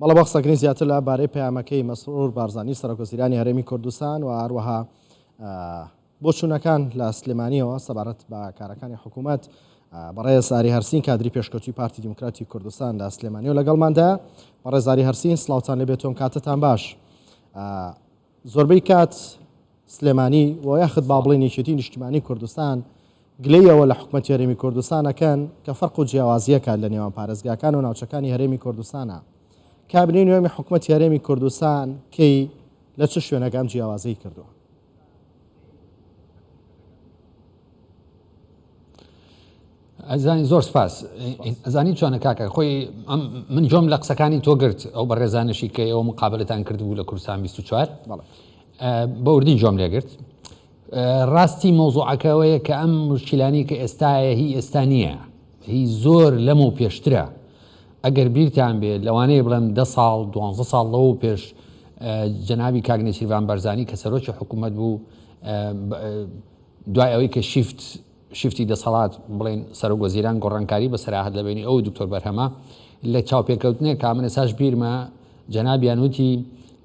بەڵام بەخسەکردنی زیاتر لە بارەی پەیامەکەی مەسرور بارزانی سەرۆکوەزیرانی هەرێمی کوردستان و هەروەها بۆ چوونەکان لە سلێمانیەوە سەبارەت بە کارەکانی حکوومەت بەڕێز زاری هەرسین کادری پێشکەوتوی پارتی دیموکراتی کوردستان لە سلێمانیەوە لەگەڵماندا. بەڕێز زاری هەرسین سڵاوتان لەبێت تۆم کاتتان باش. زۆربەی کات سلێمانی و یاخت با بڵێن یەکێتی نیشتیمانی کوردستان گلەیەوە لە حکوومەتی هەرێمی کوردستانەکەن کە فەرق و جیاوازیەکە لە نێوان پارێزگاکان و ناوچەکانی هەرێمی کوردستانە. کابینەی نوێمی حکوومەتی هەرێمی کوردستان کەی لە چ شوێنەکەم جیاوازی کردووە؟ ئەزانی زۆر سپاس. ئەزانی چۆنە کاکە خۆی من جۆم لە قسەکانی تۆ گرت ئەو بە ڕێزانشی کە ئەوە مقابلتان کردبوو لە کوردستان 24 بە وردی جۆم لێگرت. ڕاستی مۆزوعەکەوەیە کە ئەم مشکلانی کە ئێستاە هی ئێستا نییە، هی زۆر لەم و پێشترە. ئەگەر بیرتان بێت لەوانەیە بڵێم 10 ساڵ 12 ساڵ لەوە پێش جەنابی کاگنێشیروان بەرزانی کە سەرۆکی حکوومەت بوو دوای ئەوەی کە شیفتی دەسەڵات بڵێن سەرۆکوەزیران گۆڕانکاری بە سەراحەت لەبینی ئەو دکتۆر بەرهەمە لە چاوپێکەوتنێک کا من ئێساش بیرمە جەنابیان وتی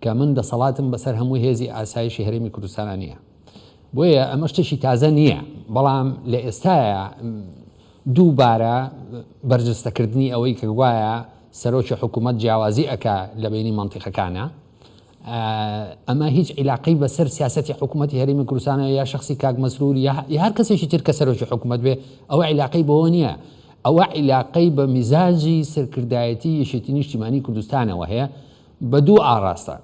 کە من دەسەڵاتم بەسەر هەموو هێزی ئاسایشی هەرێمی کوردستانە نییە. بۆیە ئەمە شتێکی تازە نییە، بەڵام لە ئێستاە دووبارە بەرجەستەکردنی ئەوەی کە وایە سەرۆکی حکوومەت جیاوازی ئەکا لە بینی مەنتیقەکانە. ئەمە هیچ عیلاقەی بەسەر سیاسەتی حکوومەتی هەرێمی کوردستانە یا شخصی کاک مەسرور یا هەر کەسێکی تر کە سەرۆکی حکوومەت بێ، ئەوە عیلاقەی بەوە نییە، ئەوە عیلاقەی بە میزاجی سەرکردایەتی یەکێتی نیشتیمانی کوردستانەوە هەیە بە دوو ئاڕاستە.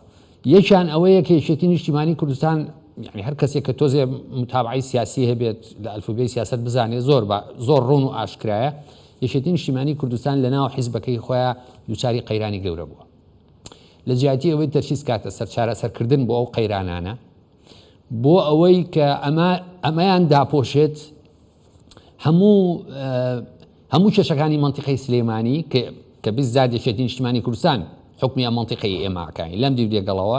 یەکیان ئەوەیە کە یەکێتی نیشتیمانی کوردستان یعنی هەر کەسێک کە تۆزێ متابعی سیاسی هەبێت لە ئەلفوبێی سیاست بزانێت زۆر ڕوون و ئاشکرایە یەکێتی نیشتیمانی کوردستان لە ناو حیزبەکەی خۆیان دووچاری قەیرانی گەورە بووە. لە جیاتی ئەوەی تەرشیز کاتە سەرچارە سەرکردن بۆ ئەو قەیرانانە بۆ ئەوەی کە ئەمەیان داپۆشێت هەموو کێشەکانی مەنتیقەی سلێمانی کە بیزاد یەکێتی نیشتیمانی کوردستان حکمی مەنتیقەی ئێماکانی لەم دیو دێگەڵەوە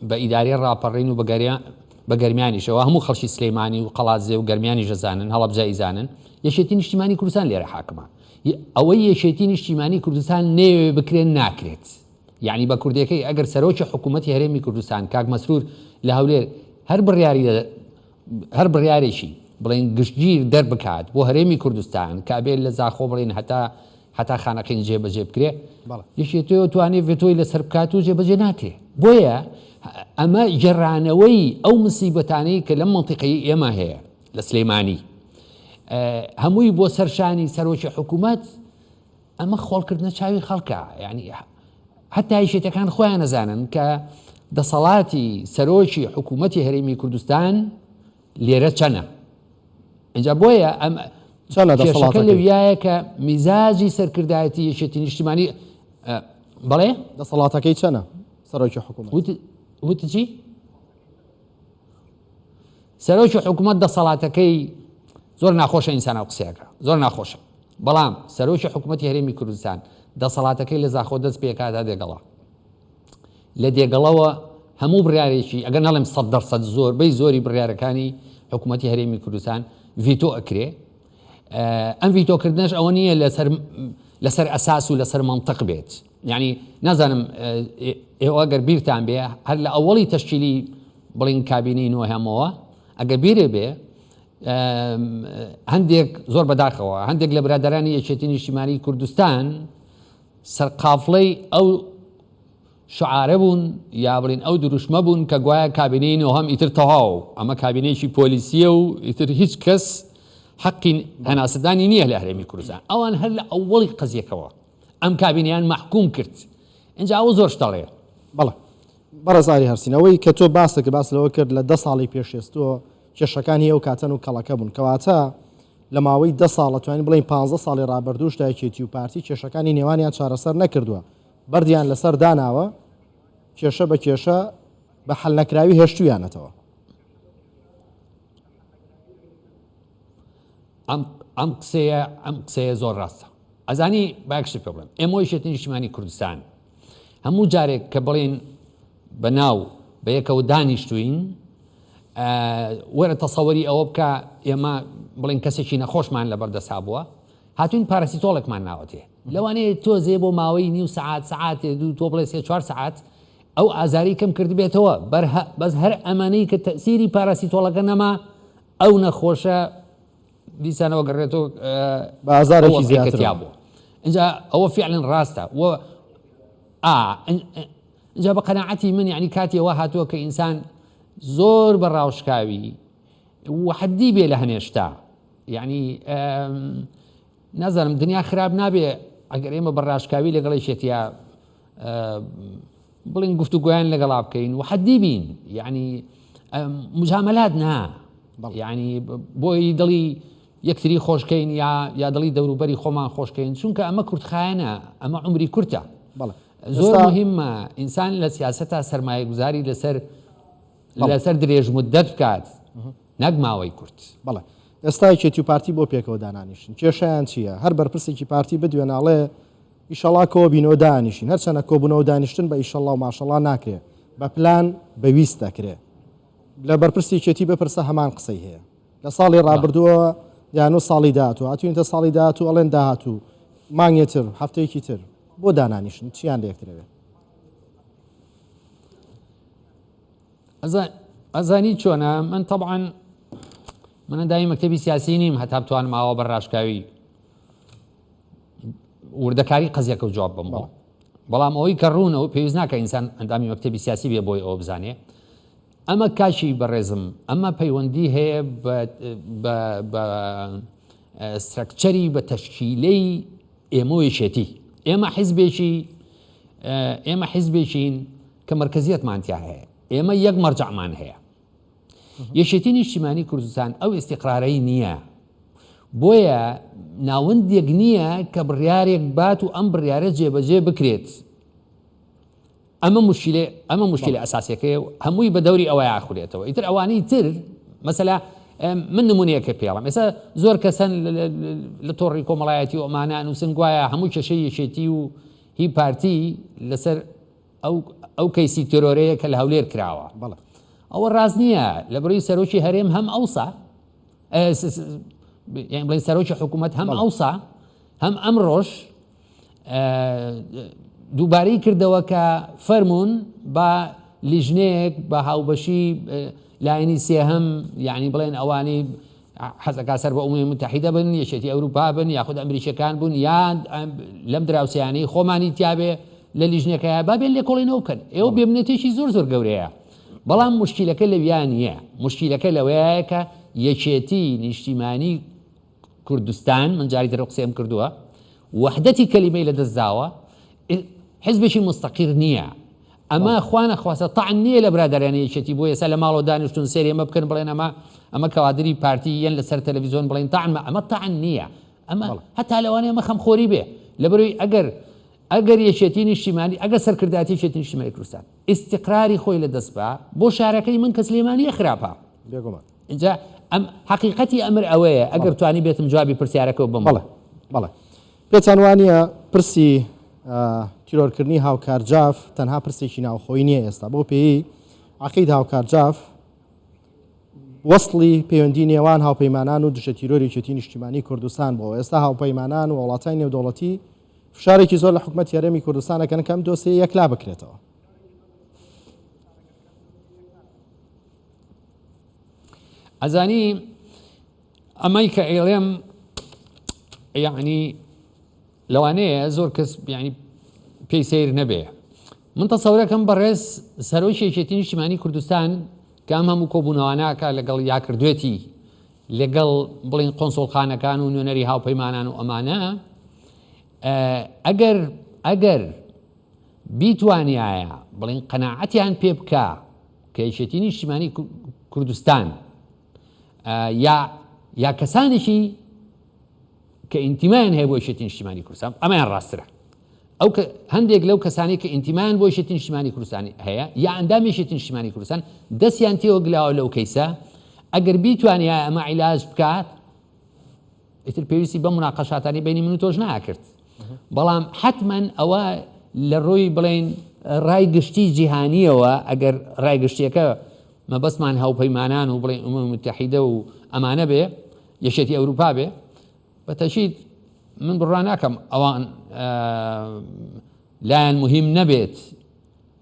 بە ئیداری ڕاپەڕین و بە گەرمیانیشەوە هەموو خەڵکی سلێمانی و قەڵاتزێ و گەرمیانی ژەزانن هەڵەبجایزانن یەکێتی نیشتیمانی کوردستان لێرە حاکمە. ئەوەی یەکێتی نیشتیمانی کوردستان نێوێ بکرێن ناکرێت. یعنی بە کوردەکەی ئەگەر سەرۆکی حکوومەتی هەرێمی کوردستان کاک مەسرور لە هەولێر هەر بڕیارێکی بڵێن گشتگیر دەربکات بۆ هەرێمی کوردستان کابێت لە زاخۆ بڵێن هەتا خانەقین جێبەجێ بکرێ یەکێتەوە توانێت ڤێتۆی لەسەر بکات و جێبەجێ ناکرێت. بۆیە ئەمە جێڕانەوەی ئەو مسیبەتانەی کە لەم مەنتیقەی ئێمە هەیە لە سلێمانی هەمووی بۆ سەرشانی سەرۆکی حکوومەت ئەمە خۆڵکردنە چاوی خەڵکە. یعنی حتا هیچێتەکان خۆیان نەزانن کە دەسەڵاتی سەرۆکی حکوومەتی هەرێمی کوردستان لێرە چەنە. اینجا بۆیە ئەم کێشەکە لەویایە کە میزاجی سەرکردایەتی یەکێتی نیشتیمانی بەڵێ دەسەڵاتەکەی چەنە سەرۆکی حکوومەت وتی چی؟ سەرۆکی حکوومەت دەسەڵاتەکەی زۆر ناخۆشە ئینسانە قسەکە زۆر ناخۆشە، بەڵام سەرۆکی حکوومەتی هەرێمی کوردستان دەسەڵاتەکەی لە زاخۆ دەست پێکاتا دێگەڵا لە دێگەڵەوە هەموو بڕیارێکی ئەگەر نەڵێم 100% زۆربەی زۆری بڕیارەکانی حکوومەتی هەرێمی کوردستان ڤیتۆ ئەکرێ. ئەم ڤیتۆکردنەش ئەوە نییە لەسەر ئەساس و لەسەر مەنتیق بێت. یعنی نازانم ئێوە ئەگەر بیرتان بێ هەر لە ئەوەڵی تەشکیلی بڵین کابینەی نوێهەمەوە ئەگەر بیرێ بێ هەندێک زۆر بەداخەوە هەندێک لە برادرانی یەکێتی نیشتیمانی کوردستان سەرقافڵەی ئەو شعارە بوون یا بڵین ئەو دروشمە بوون کە گوایە کابینەی نوێهەم ئیتر تەواو ئەمە کابینەیەکی پۆلیسیە و ئیتر هیچ کەس حەقی هەناسەدانی نییە لە هەرێمی کوردستان. ئەوان هەر لە ئەوڵی قەزیەکەوە ئەم کابینیان محکوم کرد. اینجا ئەو زۆر شتەڵێ. بەڵێ بەڕێزاری هەرسینەوەی کە تۆ باسەکە باس لەوە کرد لە 10 ساڵی پێشێستوە کێشەکانی ئەو کاتەن و کەڵەکە بوون کەواتە لە ماوەی 10 ساڵ توانین بڵین 15 ساڵی ڕابردووشدا یەکێتی و پارتی کێشەکانی نێوانیان چارەسەر نەکردووە، بەردیان لەسەر داناوە کێشە بە کێشە بە حەل نەکراوی هێشتویانەتەوە. ئەم قسەیە زۆر ڕاستە. ئەزانی باکشتی پێ بڵێم ئێمە یەکێتی نیشتیمانی کوردستان هەموو جارێک کە بڵین بەناو بە یەکەوە دانیشتوین وەرە تەسەوەری ئەوە بکە ئێمە بڵین کەسێکی نەخۆشمان لەبەردەسا بووە هاتوین پاراسیتۆڵێکمان ناوەتێ لەوانەیە تۆزێ بۆ ماوەی نیو سعات دوو تۆ بڵێ 3-4 سعات ئەو ئازاری کەم کرد بێتەوە بەس هەر ئەمانەی کە تەسیری پاراسیتۆڵەکە نەما ئەو نەخۆشە دیسانەوە گەڕێتەوە بازارێکی زیاتر بوو اینجا ئەوە فعلا ڕاستە اینجا بە قەناعەتی من یعنی کاتێەوە هاتووە کە ئینسان زۆر بە ڕاوشکاوی وحدی بێ لە هەنێشتا یعنی نازانم دنیا خراپ نابێ ئەگەر ئێمە بەڕاشکاوی لەگەڵی شێتیا بڵین گفتوگویان لەگەڵا بکەین وحدی بین یعنی مجاملات نا یعنی بۆی دڵی یەکتری خۆشکەین یا دڵی دەوروبەری خۆمان خۆشکەین چونکە ئەمە کورتخایەنە ئەمە عمری کورتە زۆر مهمە ئینسان لە سیاسەتا سەرمایە گوزاری لەسەر درێژ مدەت بکات نەک ماوەی کورت. بەڵێ ئێستا کێتی و پارتی بۆ پێکەوە دانانیشن کێشیان چییە؟ هەر بەرپرسێکی پارتی بدوێناڵێ ئیشەڵا کۆبینەوە دانیشین هەرچەنە کۆبوونەوە دانیشتن بە ئیشەڵا و ماشەڵا ناکرێ بە پلان بەویست دەکرێ لە بەرپرسی کێتی بپرسە هەمان قسەی هەیە لە ساڵی ڕابردووە یان و ساڵی داهاتوو هاتووینتە ساڵی داهاتوو ئەڵێن داهاتوو مانگێتر هەفتەیەکی تر بۆ دانانیشن چیان لەیەکترەوێت؟ ئەزانی چۆنە من طبعا منە دامی مەکتەبی سیاسی نیم هەتا بتوانم ماوە بەڕاشکاوی وردەکاری قەزیەکە و جواب بم بۆ بەڵام ئەوەی کە ڕوونەوە پێویست ناکە ئینسان ئەندامی مەکتەبی سیاسی بێ بۆی ئەوە بزانێ ئەمە کاشی بەڕێزم ئەمە پەیوەندی هەیە بە سترەکچەری بە تەشکیلەی ئێمە وێشێتی ئێمە حیزبێکین کە مرکزیەتمانتیا هەیە ئێمە یەک مەرجەعمان هەیە یەشێتی نیشتیمانی کوردستان ئەو ئیستیقرارەی نییە بۆیە ناوەندێک نییە کە بڕیارێک بات و ئەم بڕیارە جێبەجێ بکرێت ئەمە مشکلە ئەساسیەکەی و هەمووی بە دەوری ئەوە یاخورێتەوە ئیتر ئەوانەی تر مەسەلا من نمونەیەکە پێڵم ئێستا زۆر کەسەن لە تۆڕی کۆمەڵایەتی و ئەمانە نووسن گوایە هەموو کێشەی یەشێتی و هی پارتی لەسەر ئەو کەیسی تۆرۆرەیە کە لە هەولێر کراوە ئەوە ڕاست نییە لە بڕی سەرۆکی هەرێم هەم ئەوسا یعنی بڵین سەرۆکی حکوومەت هەم ئەوسا هەم ئەمڕۆژ دووبارەی کردەوە کە فەرمونون بە لیژنەیەک بە هاوبەشی لاینی سێهەم یعنی بڵێن ئەوانەی حەزەکە سەر بە ئوممی متحیدە بن یەکێتی ئەوروپا بن یاخود ئەمریکیەکان بوون یان لەم دراوسیانەی خۆمانی تیابێ لە لیژنەکەیە بابێن لێکۆڵینەوە بکەن ئێوە بێبنێتێکی زۆر گەورەیە بەڵام مشکلەکە لەویان نییە مشکلەکە لەوەیە کە یەکێتی نیشتیمانی کوردستان من جاری تر قسەم کردووە وحدەتی کەلیمەی لەدەستداوە حزبێکی مستەقیر نییە ئەمە خوا نەخواسە تەعن نییە لە برادەرانی یەکێتی بۆ ئێستا لە ماڵەوە دانیشتون سێری ئەمە بکەن بڵێن ئەمە کەوادری پارتی یەن لەسەر تەلەڤیزۆن بڵێن ئەمە تەعن نییە ئەمە هەتا لەوانەیە ئەمە خەمخۆری بێ لەبەرەوەی ئەگەر یەکێتی نیشتیمانی ئەگەر سەرکردایەتی یەکێتی نیشتیمانی کوردستان ئیستیقراری خۆی لەدەست بە بۆ شارەکەی من کە سلێمانیە خراپە اینجا حقیقەتی ئەمر ئەوەیە ئەگەر توانی بێتم جوابی پرسیارەکەەوە بم بەڵێ پێتان وانە پرسی تیرۆرکردنی هاوکارجاف تەنها پرسێکی ناوخۆی نییە ئێستا بۆ پێی عەقید هاوکارجاف وەسڵی پەیوەندی نێوان هاوپەیمانان و دژە تیرۆری یەکێتی نیشتیمانی کوردستان بۆ ئێستا هاوپەیمانان و وڵاتانی نێودەوڵەتی فشارێکی زۆر لە حکوومەتی هەرێمی کوردستانەکەن کەم دۆسیە یەکلا بکرێتەوە ئەزانی ئەمەی کە ئێڵێم یعنی لەوانەیە زۆر کەس ینی پێی سیر نەبێ من تەسەورەکەم بەڕێز سەرۆکی یەکێتی نیشتیمانی کوردستان کە ئەم هەموو کۆبوونەواناکە لەگەڵ یاکردوێتی لەگەڵ بڵین قۆنسۆڵخانەکان و نوێنەری هاوپەیمانان و ئەمانە ئەگەر بیتوانایە بڵین قەناعەتیان پێ بکە کە یەکێتی نیشتیمانی کوردستان یا کەسانێکی کە ئینتیمایان هەیە بۆ یەکێتی نیشتیمانی کوردستان ئەمەیان ڕاسترە ئەو هەندێک لەو کەسانی کە ئینتیمایان بۆ یەکێتی نیشتیمانی کوردستان هەیە یا ئەندامی یەکێتی نیشتیمانی کوردستان دەستیان تێوە گلاوە لەو کەیسە ئەگەر بیتوانایە ئەمە عیلاج بکات ئیتر پێویستی بە مناقەشاتانی بینی من و تۆش ناکرد بەڵام حتمەن ئەوە لە ڕۆی بڵێن ڕای گشتی جیهانیەوە ئەگەر ڕای گشتیەکە مەبەستمان هاوپەیمانان و بڵێن ئومەمی متحیدە و ئەمانە بێ یەکێتی ئەوروپا بێ بەتەشید من بڕواناکەم ئەوان لایەن مهم نەبێت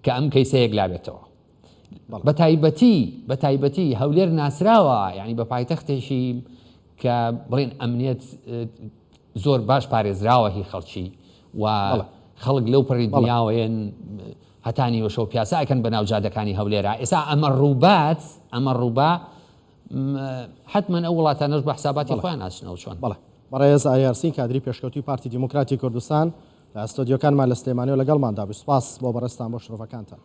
کە ئەم کەیسەیەک لابێتەوە. بە تایبەتی هەولێر ناسراوە، یعنی بە پایتەختێکی کە بڵێن ئەمنیەت زۆر باش پارێزراوە هی خەڵکی و خەڵک لەو پەڕی دنیاوەیەن هەتانی وەشەو پیاساکەن بە ناو جادەکانی هەولێرە. ئێستا ئەمە ڕووبا حتمما ئەو وڵاتانەش بە حساباتی خۆیان ناچنەوە چۆن. بەڕێز ئاریارسین کادری پێشکەوتوی پارتی دیموکراتی کوردستان لە ئەستۆدیۆکانمان لە سلێمانی و لەگەڵماندا بوو. سوپاس بۆ بەڕێستان بۆ شرۆڤەکانتان.